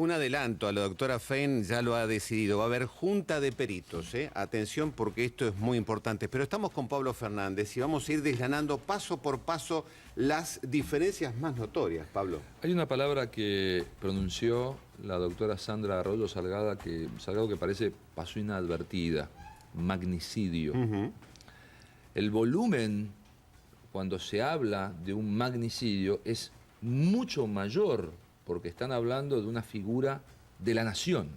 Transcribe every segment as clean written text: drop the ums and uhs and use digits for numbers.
un adelanto, a la doctora Fein ya lo ha decidido, va a haber junta de peritos, atención porque esto es muy importante, pero estamos con Pablo Fernández y vamos a ir desgranando paso por paso las diferencias más notorias, Pablo. Hay una palabra que pronunció la doctora Sandra Arroyo Salgado que parece pasó inadvertida, magnicidio. El volumen, cuando se habla de un magnicidio, es mucho mayor, porque están hablando de una figura de la nación.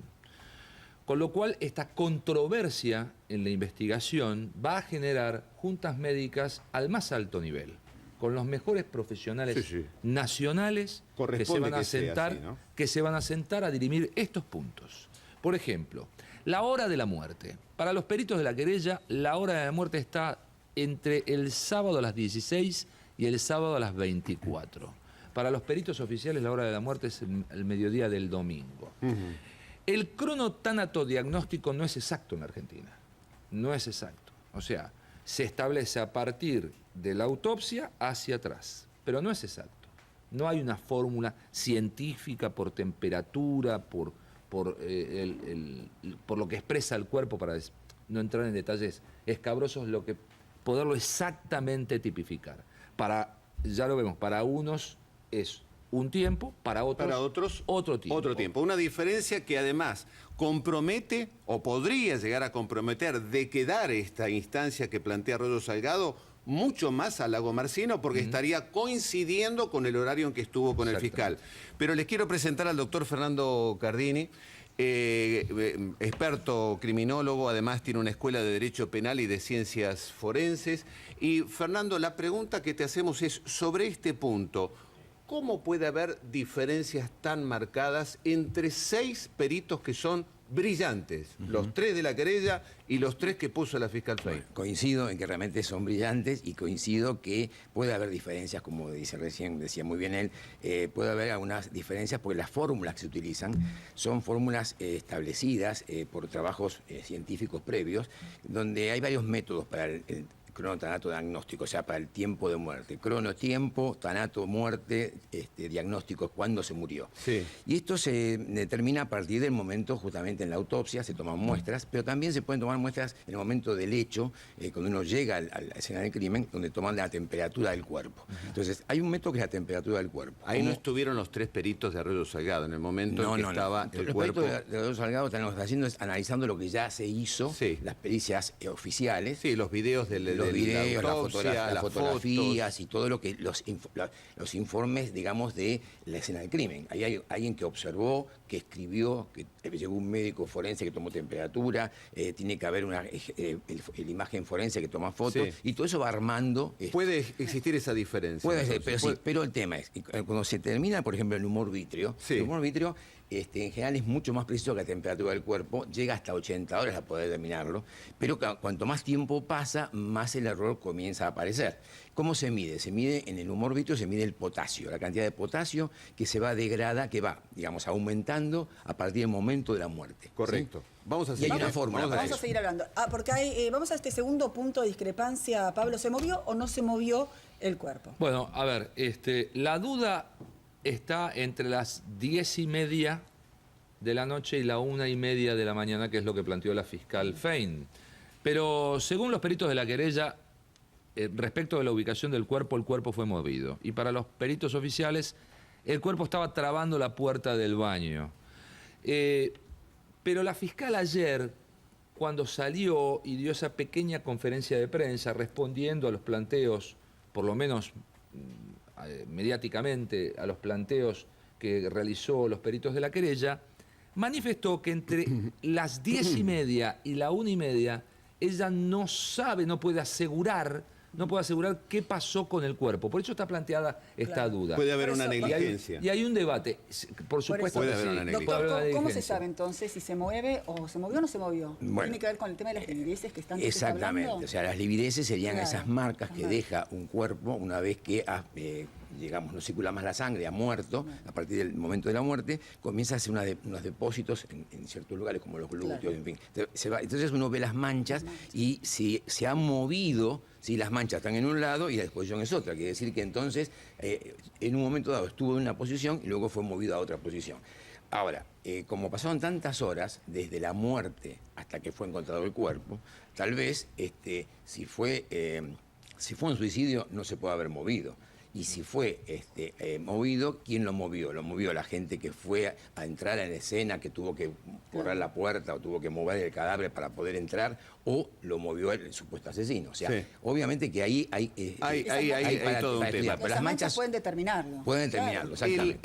Con lo cual, esta controversia en la investigación va a generar juntas médicas al más alto nivel, con los mejores profesionales nacionales que se van a sentar a dirimir estos puntos. Por ejemplo, la hora de la muerte. Para los peritos de la querella, la hora de la muerte está entre el sábado a las 16 y el sábado a las 24. Para los peritos oficiales, la hora de la muerte es el mediodía del domingo. El cronotánato diagnóstico no es exacto en Argentina. No es exacto. O sea, se establece a partir de la autopsia hacia atrás. Pero no es exacto. No hay una fórmula científica por temperatura, por lo que expresa el cuerpo, para no entrar en detalles escabrosos, lo que poderlo exactamente tipificar. Ya lo vemos, para unos es un tiempo, para otros otro tiempo. Otro tiempo. Una diferencia que además compromete o podría llegar a comprometer de quedar esta instancia que plantea Arroyo Salgado mucho más a Lagomarsino, porque estaría coincidiendo con el horario en que estuvo con el fiscal. Pero les quiero presentar al doctor Fernando Cardini, experto criminólogo, además tiene una escuela de Derecho Penal y de Ciencias Forenses. Y Fernando, la pregunta que te hacemos es sobre este punto. ¿Cómo puede haber diferencias tan marcadas entre 6 peritos que son brillantes? Los 3 de la querella y los 3 que puso la fiscal Fein. Bueno, coincido en que realmente son brillantes y coincido que puede haber diferencias, como decía muy bien él, puede haber algunas diferencias porque las fórmulas que se utilizan son fórmulas establecidas por trabajos científicos previos, donde hay varios métodos para el cronotanato diagnóstico, o sea, para el tiempo de muerte. Cronotiempo, tanato, muerte, diagnóstico, cuándo se murió. Y esto se determina a partir del momento, justamente en la autopsia, se toman muestras, pero también se pueden tomar muestras en el momento del hecho, cuando uno llega a la escena del crimen, donde toman la temperatura del cuerpo. Entonces, hay un método que es la temperatura del cuerpo. Ahí no estuvieron los 3 peritos de Arroyo Salgado, en el momento en que estaba el cuerpo. Los peritos de Arroyo Salgado están haciendo es analizando lo que ya se hizo, las pericias oficiales. Sí, los videos los videos, las fotografías y todo lo que los informes, digamos, de la escena del crimen. Ahí hay alguien que observó, que escribió, que llegó un médico forense que tomó temperatura, tiene que haber la imagen forense que toma fotos, y todo eso va armando. ¿Puede existir esa diferencia? Puede ser, pero el tema es, cuando se termina, por ejemplo, el humor vítreo, el humor vítreo en general es mucho más preciso que la temperatura del cuerpo, llega hasta 80 horas a poder determinarlo, pero cuanto más tiempo pasa, más el error comienza a aparecer. ¿Cómo se mide? Se mide en el humor vítreo, se mide el potasio, la cantidad de potasio que se va degradando, que va, digamos, aumentando a partir del momento de la muerte. Correcto. ¿Sí? Vamos a seguir. Y hay una fórmula. Vamos a seguir hablando. Porque vamos a este segundo punto de discrepancia. Pablo, ¿se movió o no se movió el cuerpo? Bueno, a ver, la duda está entre las 10:30 de la noche y la 1:30 de la mañana, que es lo que planteó la fiscal Fein. Pero según los peritos de la querella, respecto de la ubicación del cuerpo, el cuerpo fue movido. Y para los peritos oficiales, el cuerpo estaba trabando la puerta del baño. Pero la fiscal ayer, cuando salió y dio esa pequeña conferencia de prensa respondiendo a los planteos, por lo menos mediáticamente, a los planteos que realizó los peritos de la querella, manifestó que entre las 10:30 y la 1:30 ella no sabe, no puede asegurar qué pasó con el cuerpo. Por eso está planteada esta duda. Puede haber una negligencia. Y hay un debate, por supuesto. Puede haber una negligencia. Doctor, ¿cómo se sabe entonces si se mueve o se movió o no se movió? Bueno, ¿Tiene que ver con el tema de las livideces que están exactamente. hablando? O sea, las livideces serían esas marcas que deja un cuerpo una vez que digamos, no circula más la sangre, ha muerto, a partir del momento de la muerte, comienza a hacer unos depósitos en ciertos lugares, como los glúteos, en fin. Entonces uno ve las manchas y si se han movido, si las manchas están en un lado y la disposición es otra, quiere decir que entonces en un momento dado estuvo en una posición y luego fue movido a otra posición. Ahora, como pasaron tantas horas desde la muerte hasta que fue encontrado el cuerpo, tal vez si fue un suicidio no se puede haber movido. Y si fue movido, ¿quién lo movió? Lo movió la gente que fue a entrar en la escena, que tuvo que correr la puerta o tuvo que mover el cadáver para poder entrar, o lo movió el supuesto asesino. O sea, Sí. obviamente que ahí hay todo un tema. Pero Las manchas pueden determinarlo. pueden determinarlo, exactamente.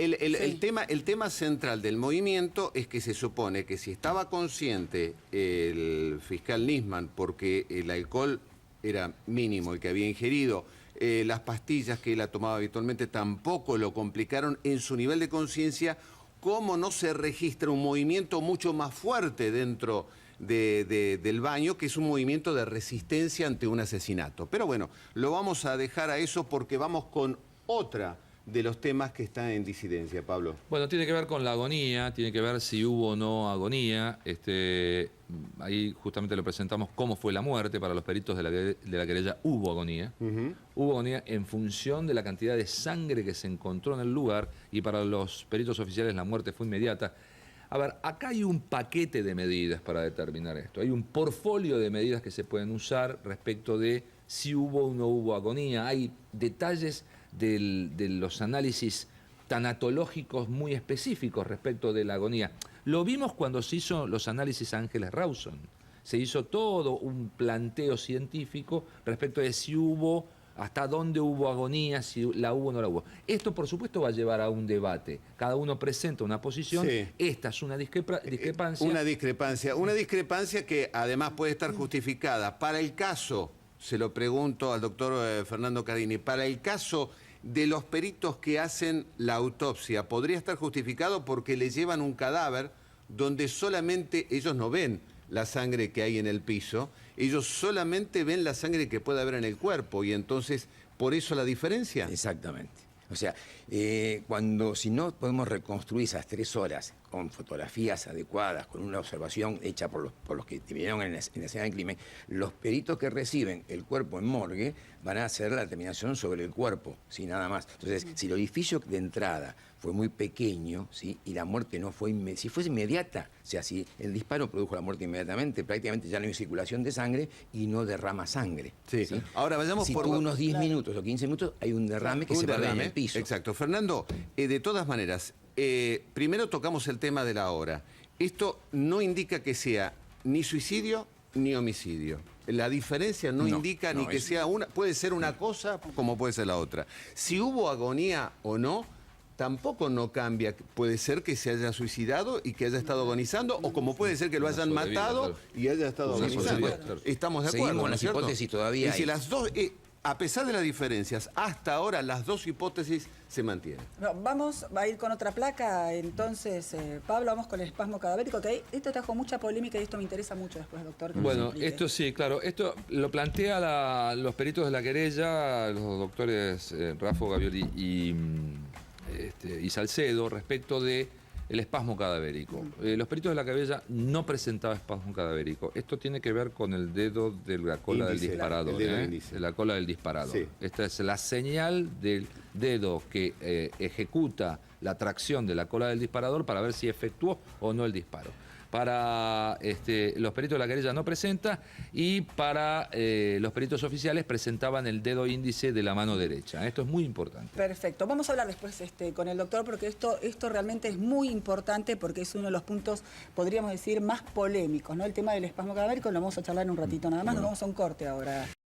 El tema central del movimiento es que se supone que si estaba consciente el fiscal Nisman, porque el alcohol era mínimo, el que había ingerido, las pastillas que él tomaba habitualmente tampoco lo complicaron en su nivel de conciencia, ¿cómo no se registra un movimiento mucho más fuerte dentro del baño, que es un movimiento de resistencia ante un asesinato? Pero bueno, lo vamos a dejar a eso porque vamos con otra de los temas que están en disidencia, Pablo. Bueno, tiene que ver con la agonía, tiene que ver si hubo o no agonía. Ahí justamente lo presentamos cómo fue la muerte. Para los peritos de la querella hubo agonía. Hubo agonía en función de la cantidad de sangre que se encontró en el lugar, y para los peritos oficiales la muerte fue inmediata. A ver, acá hay un paquete de medidas para determinar esto. Hay un portfolio de medidas que se pueden usar respecto de si hubo o no hubo agonía. Hay detalles de los análisis tanatológicos muy específicos respecto de la agonía. Lo vimos cuando se hizo los análisis a Ángeles Rawson. Se hizo todo un planteo científico respecto de si hubo, hasta dónde hubo agonía, si la hubo o no la hubo. Esto, por supuesto, va a llevar a un debate. Cada uno presenta una posición. Sí. Esta es una discrepancia. Una discrepancia que además puede estar justificada. Para el caso, se lo pregunto al doctor Fernando Cardini, para el caso de los peritos que hacen la autopsia, ¿podría estar justificado porque le llevan un cadáver donde solamente ellos no ven la sangre que hay en el piso, ellos solamente ven la sangre que puede haber en el cuerpo, y entonces, ¿por eso la diferencia? Exactamente. O sea, si no podemos reconstruir esas 3 horas con fotografías adecuadas, con una observación hecha por los que vivieron en la escena del crimen, los peritos que reciben el cuerpo en morgue van a hacer la determinación sobre el cuerpo, ¿sí? Nada más. Entonces, si el orificio de entrada fue muy pequeño, ¿sí? Y la muerte no fue si fuese inmediata, o sea, si el disparo produjo la muerte inmediatamente, prácticamente ya no hay circulación de sangre y no derrama sangre. Sí. ¿Sí? Ahora vayamos si por tuvo unos 10 minutos o 15 minutos, hay un derrame que se va a ver en el piso. Exacto. Fernando, de todas maneras, primero tocamos el tema de la hora. Esto no indica que sea ni suicidio ni homicidio. La diferencia no indica ni que sea una... Puede ser una cosa como puede ser la otra. Si hubo agonía o no, tampoco no cambia. Puede ser que se haya suicidado y que haya estado agonizando, o como puede ser que lo hayan matado y haya estado Una agonizando. sobrevida, claro. Estamos de acuerdo, Seguimos ¿no con es las cierto? hipótesis todavía Y si hay. las dos... a pesar de las diferencias, hasta ahora las dos hipótesis se mantienen. No, va a ir con otra placa, entonces, Pablo, vamos con el espasmo cadavérico, que esto trajo mucha polémica y esto me interesa mucho después, doctor. que nos Bueno, explique. esto sí, claro. Esto lo plantea los peritos de la querella, los doctores Raffo, Gavioli y Salcedo, respecto de el espasmo cadavérico. Los peritos de la querella no presentaban espasmo cadavérico. Esto tiene que ver con el dedo de la cola Índice, del disparador. el dedo índice. De la cola del disparador. Sí. Esta es la señal del dedo que ejecuta la tracción de la cola del disparador para ver si efectuó o no el disparo. Para los peritos de la querella no presenta, y para los peritos oficiales presentaban el dedo índice de la mano derecha. Esto es muy importante. Perfecto. Vamos a hablar después con el doctor, porque esto realmente es muy importante, porque es uno de los puntos, podríamos decir, más polémicos, ¿no? El tema del espasmo cadavérico lo vamos a charlar en un ratito nada más. Nos vamos a un corte ahora.